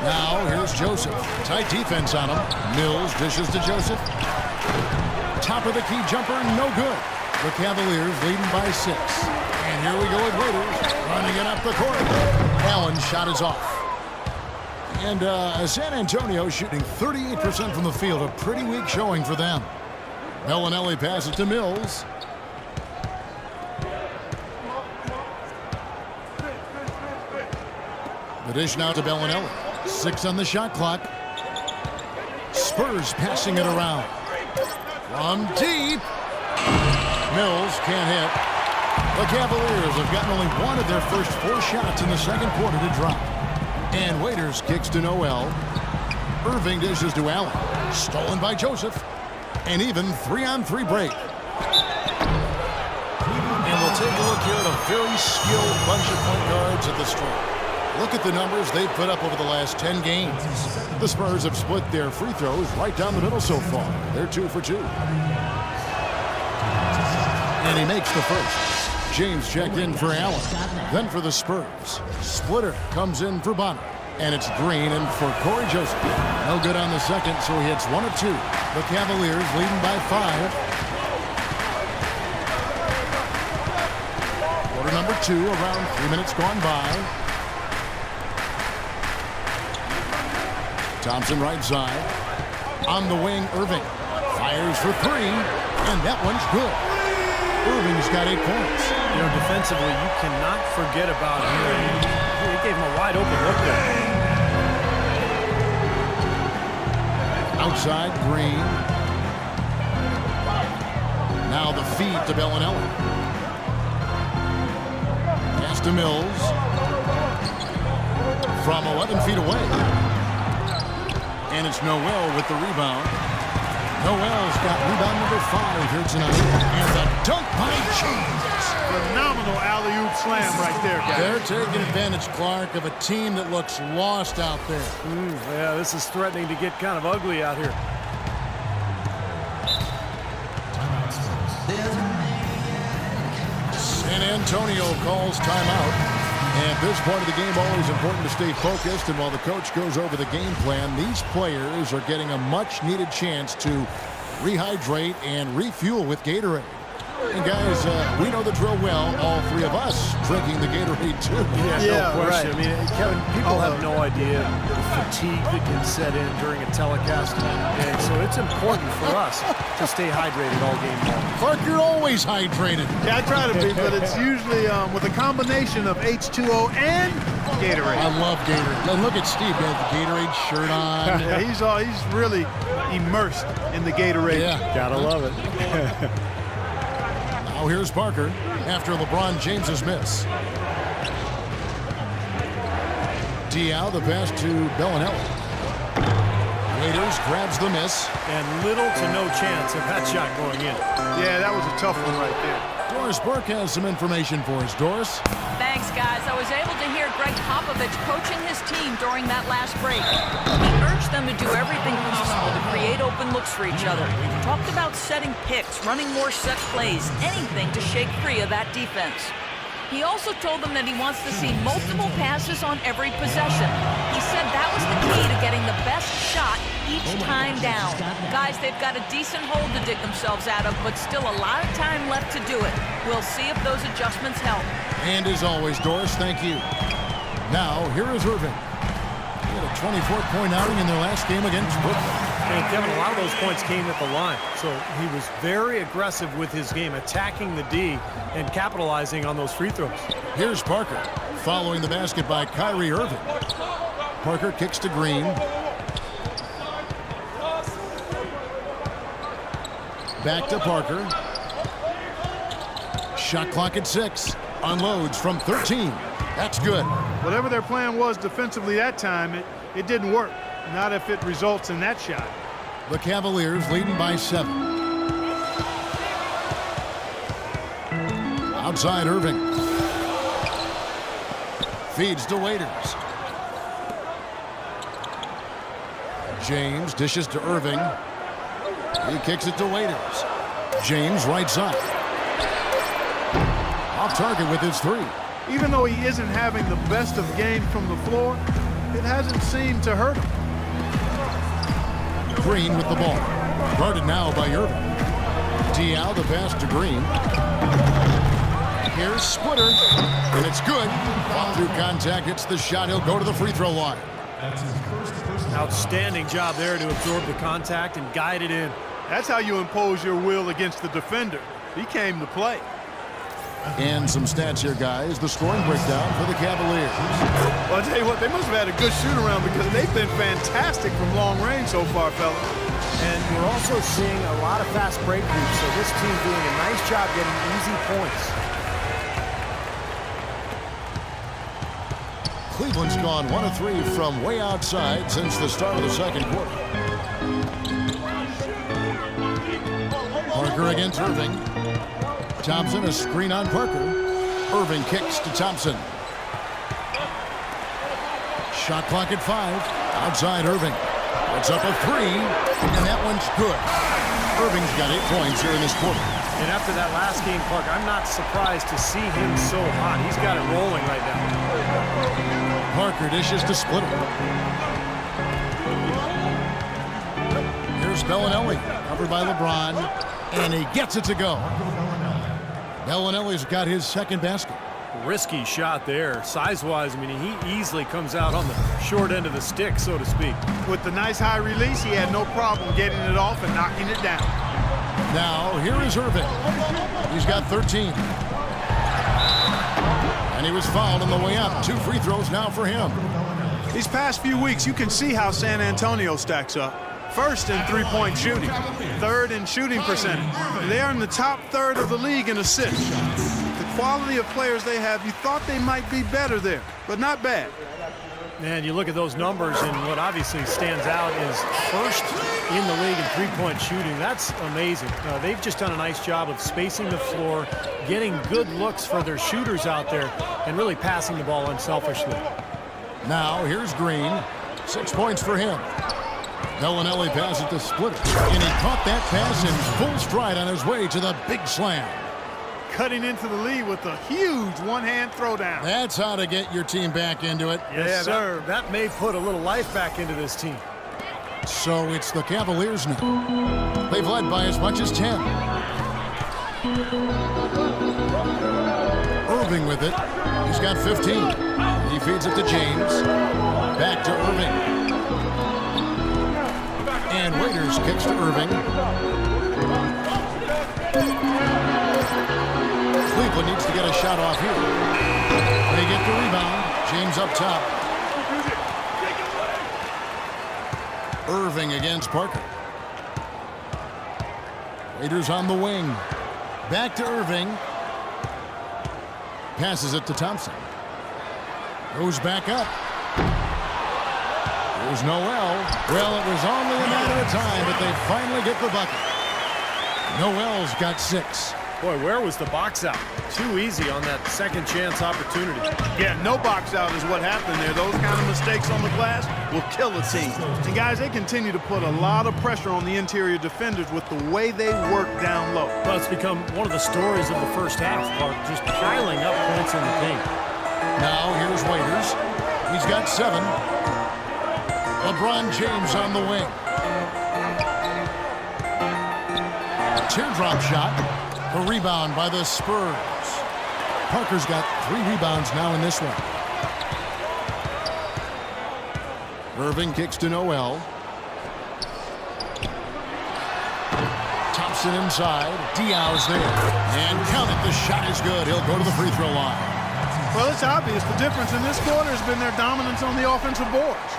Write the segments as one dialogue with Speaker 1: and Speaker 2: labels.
Speaker 1: Now here's Joseph. Tight defense on him. Mills dishes to Joseph. Top of the key jumper, no good. The Cavaliers leading by 6. And here we go with Waiters running it up the court. Allen's shot is off. And San Antonio shooting 38% from the field. A pretty weak showing for them. Bellinelli passes to Mills. The dish now to Bellinelli. 6 on the shot clock. Spurs passing it around. From deep. Mills can't hit. The Cavaliers have gotten only one of their first 4 shots in the second quarter to drop. And Waiters kicks to Noel. Irving dishes to Allen. Stolen by Joseph. And even 3-on-3 break. And we'll take a look here at a very skilled bunch of point guards at the stripe. Look at the numbers they've put up over the last 10 games. The Spurs have split their free throws right down the middle so far. They're 2 for 2. And he makes the first. James checked in for Allen. Then for the Spurs. Splitter comes in for Bonner. And it's Green in for Corey Joseph. No good on the second, so he hits 1 of 2. The Cavaliers leading by 5. Quarter number 2, around 3 minutes gone by. Thompson right side. On the wing, Irving. Fires for 3. And that one's good. Irving's got 8 points.
Speaker 2: You know, defensively, you cannot forget about him. He gave him a wide open look there.
Speaker 1: Outside, Green. Now the feed to Bellinelli. Pass to Mills. From 11 feet away. And it's Noel with the rebound. Noel's got rebound number 5 here tonight. And the dunk by James.
Speaker 3: Phenomenal alley-oop slam right there, guys.
Speaker 1: They're taking advantage, Clark, of a team that looks lost out there.
Speaker 2: Yeah, this is threatening to get kind of ugly out here.
Speaker 1: San Antonio calls timeout. And at this point of the game, always important to stay focused. And while the coach goes over the game plan, these players are getting a much-needed chance to rehydrate and refuel with Gatorade. And guys, we know the drill well, all 3 of us drinking the Gatorade too.
Speaker 2: Yeah, no question. Right. I mean, Kevin, people have no idea the fatigue that can set in during a telecast. And so it's important for us to stay hydrated all game long.
Speaker 1: Clark, you're always hydrated.
Speaker 3: Yeah, I try to be, but it's usually with a combination of H2O and Gatorade.
Speaker 1: I love Gatorade. And look at Steve, he has the Gatorade shirt on.
Speaker 3: Yeah, he's really immersed in the Gatorade.
Speaker 1: Yeah,
Speaker 2: gotta love it.
Speaker 1: Now here's Parker after LeBron James's miss. Diao, the pass to Bellinelli. Waiters grabs the miss.
Speaker 2: And little to no chance of that shot going in.
Speaker 3: Yeah, that was a tough one right there.
Speaker 1: Doris Burke has some information for us. Doris?
Speaker 4: Thanks, guys. I was able to hear Greg Popovich coaching his team during that last break. He urged them to do everything possible to create open looks for each other. Talked about setting picks, running more set plays, anything to shake free of that defense. He also told them that he wants to see multiple passes on every possession. He said that was the key to getting the best shot each time down. Guys, they've got a decent hole to dig themselves out of, but still a lot of time left to do it. We'll see if those adjustments help.
Speaker 1: And as always, Doris, thank you. Now, here is Irving. He had a 24-point outing in their last game against Brooklyn.
Speaker 2: And Kevin, a lot of those points came at the line. So he was very aggressive with his game, attacking the D and capitalizing on those free throws.
Speaker 1: Here's Parker, following the basket by Kyrie Irving. Parker kicks to Green. Back to Parker. Shot clock at 6. Unloads from 13. That's good.
Speaker 3: Whatever their plan was defensively that time, it didn't work. Not if it results in that shot.
Speaker 1: The Cavaliers leading by 7. Outside Irving. Feeds to Waiters. James dishes to Irving. He kicks it to Waiters. James right side. Off target with his 3.
Speaker 3: Even though he isn't having the best of games from the floor, it hasn't seemed to hurt him.
Speaker 1: Green with the ball. Guarded now by Irving. Diao, the pass to Green. Here's Splitter, and it's good. Ball through contact, hits the shot. He'll go to the free throw line.
Speaker 2: Outstanding job there to absorb the contact and guide it in.
Speaker 3: That's how you impose your will against the defender. He came to play.
Speaker 1: And some stats here, guys. The scoring breakdown for the Cavaliers.
Speaker 3: Well, I'll tell you what, they must have had a good shoot-around because they've been fantastic from long range so far, fellas.
Speaker 2: And we're also seeing a lot of fast break moves, so this team doing a nice job getting easy points.
Speaker 1: Cleveland's gone 1 of 3 from way outside since the start of the second quarter. Parker against Irving. Thompson, a screen on Parker. Irving kicks to Thompson. Shot clock at 5. Outside Irving. It's up a 3, and that one's good. Irving's got 8 points here in this quarter.
Speaker 2: And after that last game, Clark, I'm not surprised to see him so hot. He's got it rolling right now.
Speaker 1: Parker dishes to Splitter. Here's Bellinelli, covered by LeBron, and he gets it to go. Bellinelli's got his second basket.
Speaker 2: Risky shot there. Size-wise, I mean, he easily comes out on the short end of the stick, so to speak.
Speaker 3: With the nice high release, he had no problem getting it off and knocking it down.
Speaker 1: Now, here is Irving. He's got 13. And he was fouled on the way up. 2 free throws now for him.
Speaker 3: These past few weeks, you can see how San Antonio stacks up. First in three-point shooting, third in shooting percentage. They are in the top third of the league in assists. The quality of players they have, you thought they might be better there, but not bad.
Speaker 2: Man, you look at those numbers, and what obviously stands out is first in the league in three-point shooting. That's amazing. They've just done a nice job of spacing the floor, getting good looks for their shooters out there, and really passing the ball unselfishly.
Speaker 1: Now, here's Green. 6 points for him. Bellinelli passes to Splitter, and he caught that pass in full stride on his way to the big slam.
Speaker 3: Cutting into the lead with a huge one-hand throwdown.
Speaker 1: That's how to get your team back into it.
Speaker 3: Yes, sir.
Speaker 2: That may put a little life back into this team.
Speaker 1: So it's the Cavaliers now. They've led by as much as 10. Irving with it. He's got 15. He feeds it to James. Back to Irving. And Waiters kicks to Irving. Cleveland needs to get a shot off here. They get the rebound. James up top. Irving against Parker. Waiters on the wing. Back to Irving. Passes it to Thompson. Goes back up. There's Noel. Well, it was only a matter of time, but they finally get the bucket. Noel's got 6.
Speaker 2: Boy, where was the box out? Too easy on that second chance opportunity.
Speaker 3: Yeah, no box out is what happened there. Those kind of mistakes on the glass will kill a team. And guys, they continue to put a lot of pressure on the interior defenders with the way they work down low.
Speaker 2: Well, it's become one of the stories of the first half, Clark, just piling up points in the paint.
Speaker 1: Now here's Waiters. He's got 7. LeBron James on the wing. Teardrop shot. A rebound by the Spurs. Parker's got 3 rebounds now in this one. Irving kicks to Noel. Thompson inside. Diaw's there. And count it, the shot is good. He'll go to the free throw line.
Speaker 3: Well, it's obvious. The difference in this quarter has been their dominance on the offensive boards.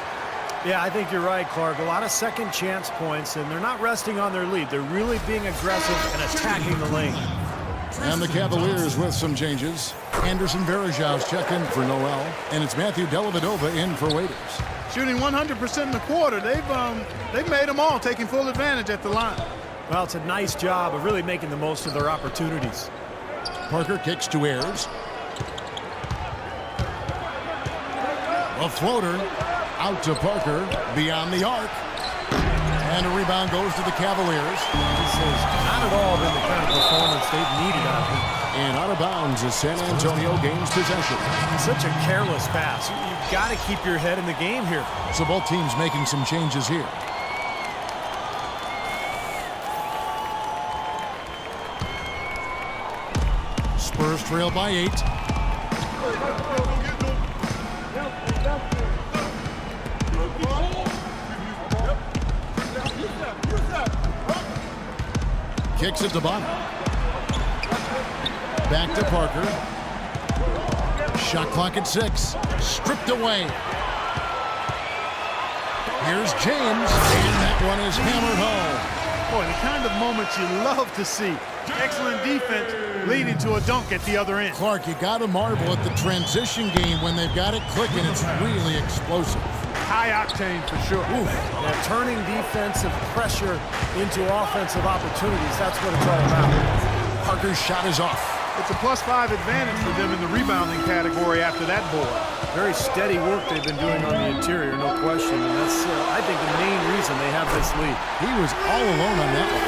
Speaker 2: Yeah, I think you're right, Clark. A lot of second chance points, and they're not resting on their lead. They're really being aggressive and attacking the lane.
Speaker 1: And the Cavaliers with some changes. Anderson Varejão's checked in for Noel, and it's Matthew Dellavedova in for Waiters.
Speaker 3: Shooting 100% in the quarter. They've made them all, taking full advantage at the line.
Speaker 2: Well, it's a nice job of really making the most of their opportunities.
Speaker 1: Parker kicks to Ayers. A floater. Out to Parker, beyond the arc. And a rebound goes to the Cavaliers.
Speaker 2: This has not at all been the kind of performance they've needed out of him.
Speaker 1: And out of bounds as San Antonio gains possession.
Speaker 2: Such a careless pass. You've got to keep your head in the game here.
Speaker 1: So both teams making some changes here. Spurs trail by 8. Kicks it to bottom. Back to Parker. Shot clock at 6. Stripped away. Here's James, and that one is hammered home.
Speaker 3: Boy, the kind of moments you love to see. Excellent defense leading to a dunk at the other end.
Speaker 1: Clark, you got to marvel at the transition game when they've got it clicking. It's really explosive.
Speaker 3: High octane for sure.
Speaker 2: Yeah, turning defensive pressure into offensive opportunities. That's what it's all about.
Speaker 1: Parker's shot is off.
Speaker 3: It's a +5 advantage for them in the rebounding category after that board.
Speaker 2: Very steady work they've been doing on the interior, no question. And that's, I think, the main reason they have this lead.
Speaker 1: He was all alone on that one.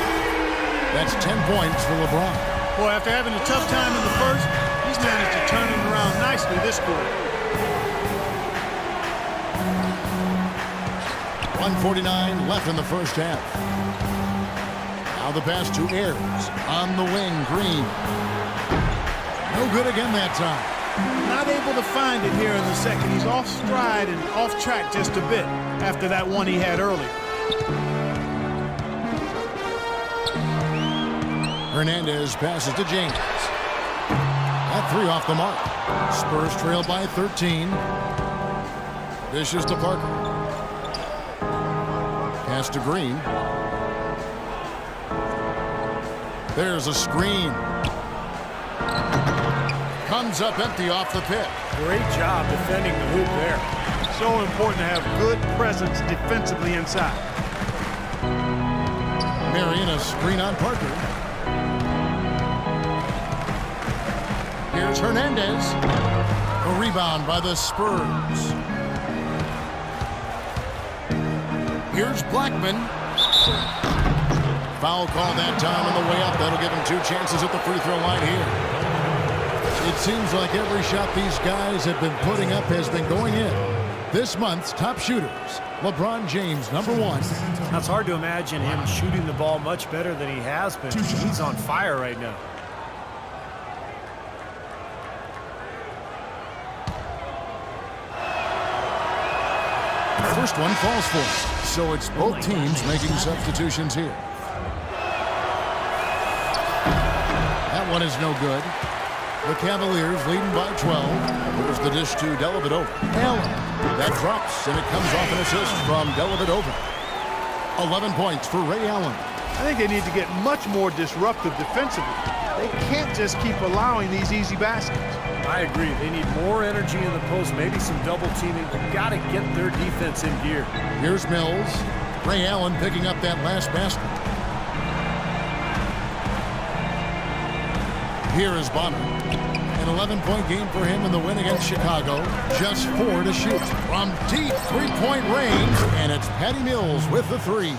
Speaker 1: That's 10 points for LeBron.
Speaker 3: Boy, after having a tough time in the first, he's managed to turn it around nicely this quarter.
Speaker 1: 1:49 left in the first half. Now the pass to Ayers. On the wing, Green. No good again that time.
Speaker 3: Not able to find it here in the second. He's off stride and off track just a bit after that one he had earlier.
Speaker 1: Hernandez passes to James. That 3 off the mark. Spurs trail by 13. Dishes to Parker. Pass to Green. There's a screen. Comes up empty off the pick.
Speaker 2: Great job defending the hoop there.
Speaker 3: So important to have good presence defensively inside.
Speaker 1: Marion, a screen on Parker. Here's Hernandez. A rebound by the Spurs. Here's Blackman. Foul call that time on the way up. That'll give him 2 chances at the free throw line here. It seems like every shot these guys have been putting up has been going in. This month's top shooters, LeBron James, number 1.
Speaker 2: Now, it's hard to imagine him shooting the ball much better than he has been. He's on fire right now.
Speaker 1: First one falls for him. So it's both teams making substitutions here. That one is no good. The Cavaliers leading by 12. There's the dish to Dellavedova. Allen. That drops, and it comes off an assist from Dellavedova. 11 points for Ray Allen.
Speaker 3: I think they need to get much more disruptive defensively. They can't just keep allowing these easy baskets.
Speaker 2: I agree. They need more energy in the post, maybe some double teaming. You've got to get their defense in gear.
Speaker 1: Here's Mills. Ray Allen picking up that last basket. Here is Bonner. An 11-point game for him in the win against Chicago. Just 4 to shoot. From deep 3-point range, and it's Patty Mills with the 3.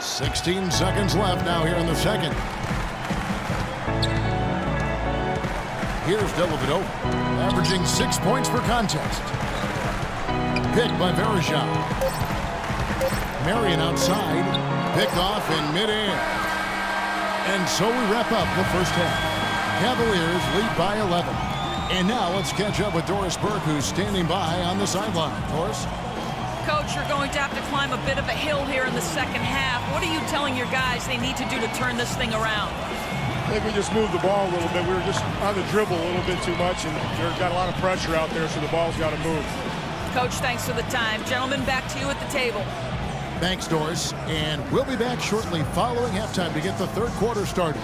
Speaker 1: 16 seconds left now here in the second. Here's Dellavedova, averaging 6 points per contest. Picked by Verejao. Marion outside, picked off in midair. And so we wrap up the first half. Cavaliers lead by 11. And now let's catch up with Doris Burke, who's standing by on the sideline. Doris?
Speaker 4: Coach, you're going to have to climb a bit of a hill here in the second half. What are you telling your guys they need to do to turn this thing around?
Speaker 5: I think we just moved the ball a little bit. We were just on the dribble a little bit too much, and they've got a lot of pressure out there, so the ball's got to move.
Speaker 4: Coach, thanks for the time. Gentlemen, back to you at the table.
Speaker 1: Thanks, Doris. And we'll be back shortly following halftime to get the third quarter started.